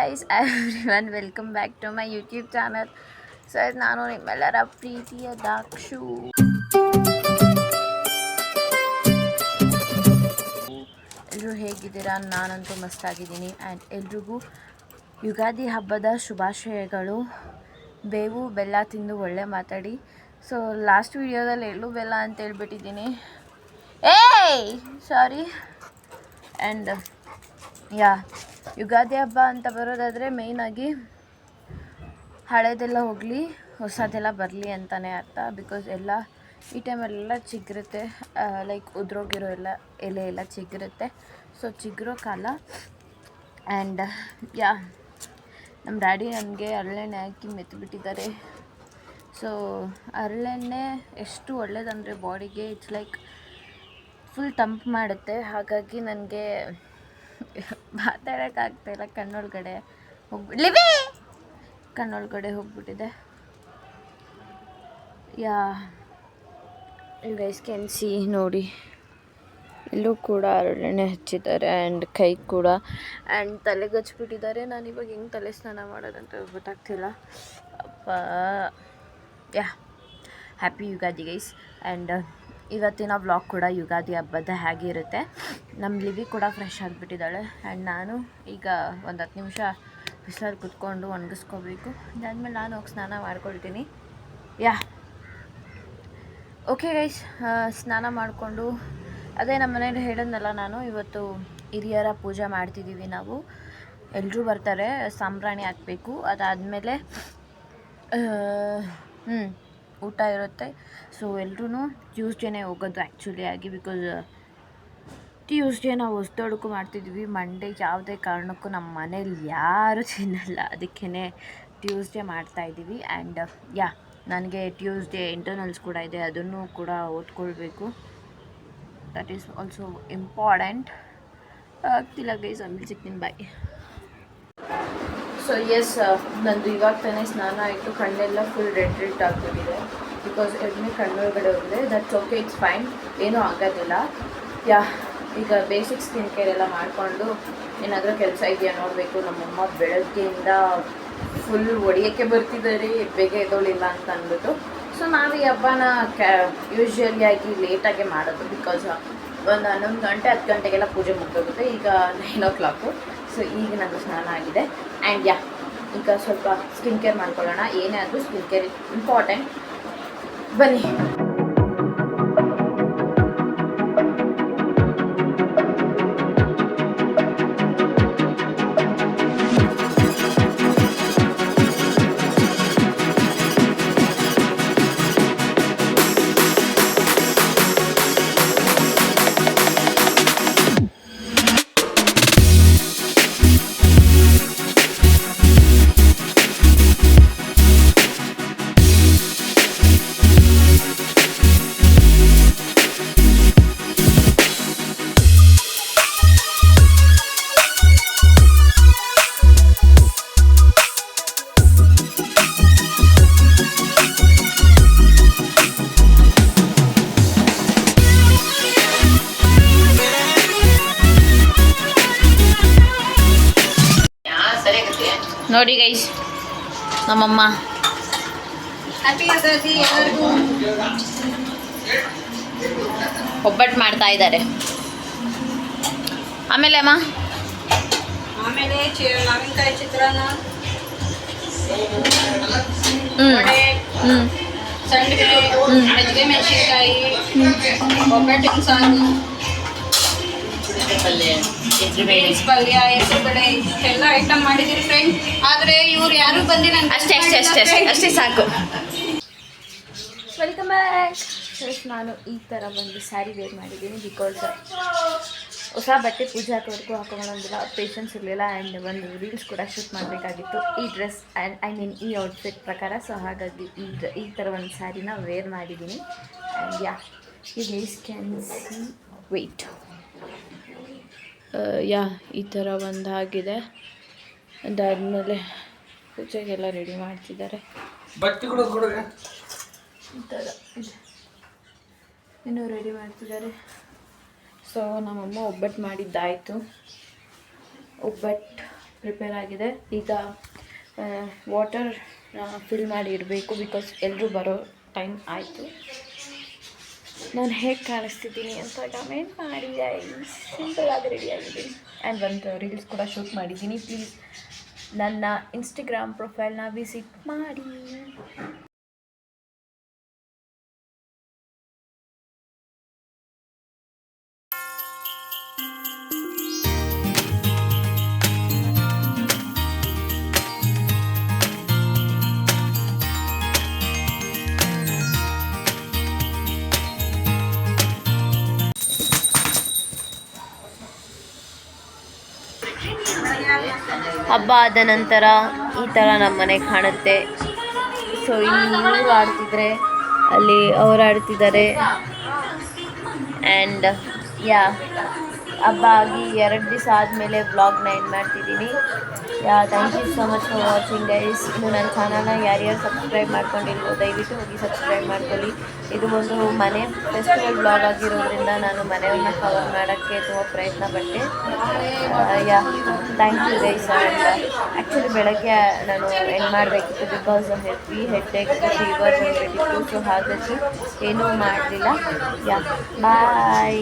guys, everyone, welcome back to my YouTube channel. So ನಾನು ನಿಮ್ಮೆಲ್ಲರ ಪ್ರೀತಿಯ ದಾಕ್ಷು. ಎಲ್ಲರೂ ಹೇಗಿದ್ದೀರಾ? ನಾನಂತೂ ಮಸ್ತಾಗಿದ್ದೀನಿ. ಆ್ಯಂಡ್ ಎಲ್ರಿಗೂ ಯುಗಾದಿ ಹಬ್ಬದ ಶುಭಾಶಯಗಳು. ಬೇವು ಬೆಲ್ಲ ತಿಂದು ಒಳ್ಳೆ ಮಾತಾಡಿ. ಸೊ ಲಾಸ್ಟ್ ವಿಡಿಯೋದಲ್ಲಿ ಎಳ್ಳು ಬೆಲ್ಲ ಅಂತ ಹೇಳ್ಬಿಟ್ಟಿದ್ದೀನಿ. ಸಾರಿ. ಆ್ಯಂಡ್ ಯುಗಾದಿ ಹಬ್ಬ ಅಂತ ಬರೋದಾದರೆ ಮೇಯ್ನಾಗಿ ಹಳೇದೆಲ್ಲ ಹೋಗಲಿ ಹೊಸದೆಲ್ಲ ಬರಲಿ ಅಂತಲೇ ಅರ್ಥ. ಬಿಕಾಸ್ ಎಲ್ಲ ಈ ಟೈಮಲ್ಲೆಲ್ಲ ಚಿಗುರುತ್ತೆ, ಲೈಕ್ ಉದ್ರೋಗಿರೋ ಎಲೆ ಎಲ್ಲ ಚಿಗುರುತ್ತೆ. ಸೊ ಚಿಗುರೋ ಕಾಲ. ಆ್ಯಂಡ್ ನಮ್ಮ ಡ್ಯಾಡಿ ನನಗೆ ಹರಳೆಣ್ಣೆ ಹಾಕಿ ಮೆತ್ತಿಬಿಟ್ಟಿದ್ದಾರೆ. ಸೊ ಹರಳೆಣ್ಣೆ ಎಷ್ಟು ಒಳ್ಳೇದಂದರೆ ಬಾಡಿಗೆ ಇಟ್ಸ್ ಲೈಕ್ ಫುಲ್ ತಂಪು ಮಾಡುತ್ತೆ. ಹಾಗಾಗಿ ನನಗೆ ಮಾತಾಡೋಕ್ಕಾಗ್ತಾಯಿಲ್ಲ, ಕಣ್ಣೊಳಗಡೆ ಹೋಗ್ಬಿಟ್ಟಿದೆ. ಯು ಗೈಸ್ ಕ್ಯಾನ್ ಸಿ, ನೋಡಿ ಇಲ್ಲೂ ಕೂಡ ಹರಳೆಣ್ಣೆ ಹಚ್ಚಿದ್ದಾರೆ. ಆ್ಯಂಡ್ ಕೈ ಕೂಡ, ಆ್ಯಂಡ್ ತಲೆಗೆ ಹಚ್ಬಿಟ್ಟಿದ್ದಾರೆ. ನಾನು ಇವಾಗ ಹೆಂಗೆ ತಲೆ ಸ್ನಾನ ಮಾಡೋದಂತ ಗೊತ್ತಾಗ್ತಿಲ್ಲ. Happy Ugadi guys. ಆ್ಯಂಡ್ ಇವತ್ತಿನ ವ್ಲಾಗ್ ಕೂಡ ಯುಗಾದಿ ಹಬ್ಬದ ಹೇಗಿರುತ್ತೆ. ನಮ್ಮ ಲಿವಿ ಕೂಡ ಫ್ರೆಶ್ ಆಗಿಬಿಟ್ಟಿದ್ದಾಳೆ. ಆ್ಯಂಡ್ ನಾನು ಈಗ ಒಂದು 10 ನಿಮಿಷ ಬಿಸಿಲಲ್ಲಿ ಕುತ್ಕೊಂಡು ಒಣಗಿಸ್ಕೋಬೇಕು. ಅದಾದಮೇಲೆ ನಾನು ಹೋಗಿ ಸ್ನಾನ ಮಾಡ್ಕೊಳ್ತೀನಿ. ಓಕೆ ಗೈಸ್, ಸ್ನಾನ ಮಾಡಿಕೊಂಡು ಅದೇ ನಮ್ಮ ಮನೇಲಿ ಹೇಳಿದ್ನಲ್ಲ ನಾನು, ಇವತ್ತು ಹಿರಿಯರ ಪೂಜೆ ಮಾಡ್ತಿದ್ದೀವಿ ನಾವು. ಎಲ್ಲರೂ ಬರ್ತಾರೆ, ಸಾಂಬ್ರಾಣಿ ಹಾಕಬೇಕು. ಅದಾದಮೇಲೆ ಊಟ ಇರುತ್ತೆ. ಸೊ ಎಲ್ಲರೂ ಟ್ಯೂಸ್ಡೇನೇ ಹೋಗೋದು ಆ್ಯಕ್ಚುಲಿ ಆಗಿ. ಬಿಕಾಸ್ ಟ್ಯೂಸ್ಡೇ ನಾವು ಹೊಸ್ದೊಳಕು ಮಾಡ್ತಿದ್ವಿ. ಮಂಡೇ ಯಾವುದೇ ಕಾರಣಕ್ಕೂ ನಮ್ಮ ಮನೇಲಿ ಯಾರೂ ತಿನ್ನಲ್ಲ, ಅದಕ್ಕೇ ಟ್ಯೂಸ್ಡೇ ಮಾಡ್ತಾಯಿದ್ದೀವಿ. ಆ್ಯಂಡ್ ನನಗೆ ಟ್ಯೂಸ್ಡೇ ಇಂಟರ್ನಲ್ಸ್ ಕೂಡ ಇದೆ, ಅದನ್ನು ಕೂಡ ಓದ್ಕೊಳ್ಬೇಕು. That is also important. ಆಗ್ತಿಲ್ಲ ಗೈಸ್, ಆಮೇಲೆ ಸಿಗ್ತೀನಿ, ಬಾಯ್. ಸೊ ನಂದು ಇವಾಗ ತಾನೇ ಸ್ನಾನ ಆಯಿತು. ಕಣ್ಣೆಲ್ಲ ಫುಲ್ ರೆಡ್ ಆಗಿಬಿಟ್ಟಿದೆ. ಬಿಕಾಸ್ ಎಣ್ಣೆ ಕಣ್ಣೊಳಗಡೆ ಹೋಗಿದೆ. ದಟ್ಸ್ ಓಕೆ, ಇಟ್ಸ್ ಫೈನ್, ಏನೂ ಆಗೋದಿಲ್ಲ. ಈಗ ಬೇಸಿಕ್ ಸ್ಕಿನ್ ಕೇರ್ ಎಲ್ಲ ಮಾಡಿಕೊಂಡು ಏನಾದರೂ ಕೆಲಸ ಇದೆಯಾ ನೋಡಬೇಕು. ನಮ್ಮಮ್ಮ ಬೆಳಗ್ಗೆಯಿಂದ ಫುಲ್ ಹೊಡಿಯೋಕ್ಕೆ ಬರ್ತಿದ್ದಾರೆ, ಬೇಗ ಎದ್ದೋಳಿಲ್ಲ ಅಂತ ಅಂದ್ಬಿಟ್ಟು. ಸೊ ನಾವು ಈ ಹಬ್ಬನ ಯೂಶ್ವಲಿಯಾಗಿ ಲೇಟಾಗೆ ಮಾಡೋದು. ಬಿಕಾಸ್ ಒಂದು 11 ಗಂಟೆ 10 ಗಂಟೆಗೆಲ್ಲ ಪೂಜೆ ಮುಗಿದೋಗುತ್ತೆ. ಈಗ 9 o'clock. ಸೊ ಈಗ ನನಗೆ ಸ್ನಾನ ಆಗಿದೆ. ಆ್ಯಂಡ್ ಈಗ ಸ್ವಲ್ಪ ಸ್ಕಿನ್ ಕೇರ್ ಮಾಡ್ಕೊಳ್ಳೋಣ. ಏನೇ ಆದರೂ ಸ್ಕಿನ್ ಕೇರ್ ಇಂಪಾರ್ಟೆಂಟ್. ಬನ್ನಿ. ನೋಡಿ ಗೈಸ್, ನಮ್ಮಮ್ಮ ಒಬ್ಬಟ್ಟು ಮಾಡ್ತಾ ಇದ್ದಾರೆ. ಆಮೇಲೆ ಮಾವಿನಕಾಯಿ ಚಿತ್ರಾನ್ನ, ಸಂಡಿಗೆ, ಮಜ್ಜಿಗೆ ಮೆಣಸಿನಕಾಯಿ, ಒಬ್ಬಟ್ಟಿನ ಸಾರು, ಪಲ್ಯ, ಹೆಸರುಬೇಳೆ, ಇಷ್ಟೆಲ್ಲ ಐಟಮ್ ಮಾಡಿದ್ದೀರಿ ಫ್ರೆಂಡ್. ಆದರೆ ಇವ್ರು ಯಾರು ಬಂದಿಲ್ಲ. ಅಷ್ಟೇ ಸಾಕು. Welcome back. ನಾನು ಈ ಥರ ಒಂದು ಸ್ಯಾರಿ ವೇರ್ ಮಾಡಿದ್ದೀನಿ. ಬಿಕಾಸ್ ಹೊಸ ಬಟ್ಟೆ ಪೂಜೆ ಹಾಕೋವರೆಗೂ ಹಾಕೊಳ್ಳೋದಿಲ್ಲ, ಪೇಷನ್ಸ್ ಇರಲಿಲ್ಲ. ಆ್ಯಂಡ್ ಒಂದು ರೀಲ್ಸ್ ಕೂಡ ಶೂಟ್ ಮಾಡಬೇಕಾಗಿತ್ತು ಈ ಡ್ರೆಸ್ ಆ್ಯಂಡ್ ಈ ಔಟ್ಫಿಟ್ ಪ್ರಕಾರ. ಸೊ ಹಾಗಾಗಿ ಈ ಥರ ಒಂದು ಸ್ಯಾರಿನ ವೇರ್ ಮಾಡಿದ್ದೀನಿ. And you guys can see, wait. ಈ ಥರ ಒಂದಾಗಿದೆ. ಅದಾದಮೇಲೆ ಪೂಜೆಗೆಲ್ಲ ರೆಡಿ ಮಾಡ್ತಿದ್ದಾರೆ. ಈ ಥರ ಇನ್ನೂ ರೆಡಿ ಮಾಡ್ತಿದ್ದಾರೆ. ಸೊ ನಮ್ಮಮ್ಮ ಒಬ್ಬಟ್ಟು ಮಾಡಿದ್ದಾಯಿತು. ಒಬ್ಬಟ್ಟು ಪ್ರಿಪೇರ್ ಆಗಿದೆ. ಈಗ ವಾಟರ್ ಫಿಲ್ ಮಾಡಿ ಇಡಬೇಕು, ಬಿಕಾಸ್ ಎಲ್ಲರೂ ಬರೋ ಟೈಮ್ ಆಯಿತು. ನಾನು ಹೇಗೆ ಕಾಣಿಸ್ತಿದ್ದೀನಿ ಅಂತ ಕಮೆಂಟ್ ಮಾಡಿ ಗೈಸ್. ಸಿಂಪಲ್ ಆಗಿ ರೆಡಿ ಆಗಿದ್ದೀನಿ ಆ್ಯಂಡ್ ಒಂದು ರೀಲ್ಸ್ ಕೂಡ ಶೂಟ್ ಮಾಡಿದ್ದೀನಿ. ಪ್ಲೀಸ್ ನನ್ನ ಇನ್ಸ್ಟಾಗ್ರಾಮ್ ಪ್ರೊಫೈಲ್ನ ವಿಸಿಟ್ ಮಾಡಿ. ಹಬ್ಬ ಆದ ನಂತರ ಈ ಥರ ನಮ್ಮ ಮನೆ ಕಾಣುತ್ತೆ. ಸೊ ಇಲ್ಲಿ ಇವರು ಆಡ್ತಿದ್ರೆ, ಅಲ್ಲಿ ಅವರು ಆಡ್ತಿದ್ದಾರೆ. ಆ್ಯಂಡ್ ಯಾ, ಹಬ್ಬ ಆಗಿ 2 ದಿವಸ ಆದಮೇಲೆ ವ್ಲಾಗ್ನ ಎಂಡ್ ಮಾಡ್ತಿದ್ದೀನಿ. Thank you so much for watching guys. ಇನ್ನು ನನ್ನ ಚಾನಲ್ನ ಯಾರ್ಯಾರು ಸಬ್ಸ್ಕ್ರೈಬ್ ಮಾಡ್ಕೊಂಡಿಲ್ವೋ ದಯವಿಟ್ಟು ಹೋಗಿ ಸಬ್ಸ್ಕ್ರೈಬ್ ಮಾಡ್ಕೊಳ್ಳಿ. ಇದು ಒಂದು ಮನೆ ಫೆಸ್ಟಿವಲ್ ವ್ಲಾಗ್ ಆಗಿರೋದ್ರಿಂದ ನಾನು ಮನೆಯನ್ನ ಕವರ್ ಮಾಡೋಕ್ಕೆ ತುಂಬ ಪ್ರಯತ್ನ ಪಟ್ಟೆ. Thank you guys. ಆ್ಯಕ್ಚುಲಿ ಬೆಳಗ್ಗೆ ನಾನು ಎಂಡ್ ಮಾಡಬೇಕಿತ್ತು, ಬಿಕಾಸ್ ಹೆವಿ ಹೆಡ್ಏಕ್ ಫೀವರ್ ಬಂದುಬಿಟ್ಟಿತ್ತು. ಸೊ ಹಾಗಾಗಿ ಏನೂ ಮಾಡಲಿಲ್ಲ. ಬಾಯ್.